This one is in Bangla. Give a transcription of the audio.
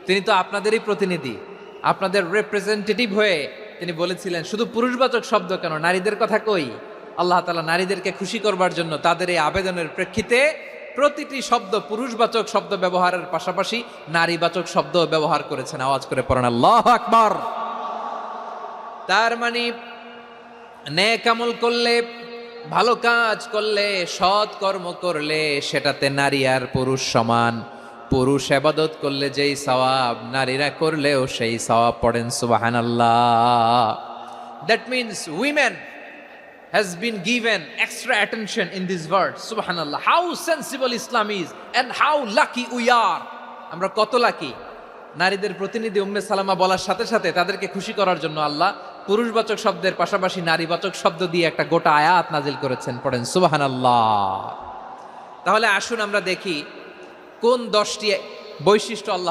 তিনি তো আপনাদেরই প্রতিনিধি, আপনাদের রিপ্রেজেন্টেটিভ হয়ে তিনি বলেছিলেন শুধু পুরুষবাচক শব্দ কেন, নারীদের কথা কই। আল্লাহ তাআলা নারীদেরকে খুশি করবার জন্য তাদের এই আবেদনের প্রেক্ষিতে প্রতিটি শব্দ পুরুষবাচক শব্দ ব্যবহারের পাশাপাশি নারীবাচক শব্দ ব্যবহার করেছেন। আওয়াজ করে পড়েন আল্লাহু আকবার। তার মানে নেক আমল করলে, ভালো কাজ করলে, সৎ কর্ম করলে সেটাতে নারী আর পুরুষ সমান। পুরুষ ইবাদত করলে যেই সওয়াব, নারীরা করলেও সেই সওয়াব। পড়েন সুবহানাল্লাহ। That means women has been given extra attention in this verse. Subhanallah, how sensible Islam is and how lucky we are. আমরা কত লাকি। নারীদের প্রতিনিধি উম্মে সালামা বলার সাথে সাথে তাদেরকে খুশি করার জন্য আল্লাহ পুরুষবাচক শব্দের পাশাপাশি নারীবাচক শব্দ দিয়ে একটা গোটা আয়াত নাজিল করেছেন। পড়েন সুবহানাল্লাহ। তাহলে আসুন আমরা দেখি কোন 10টি বৈশিষ্ট্য আল্লাহ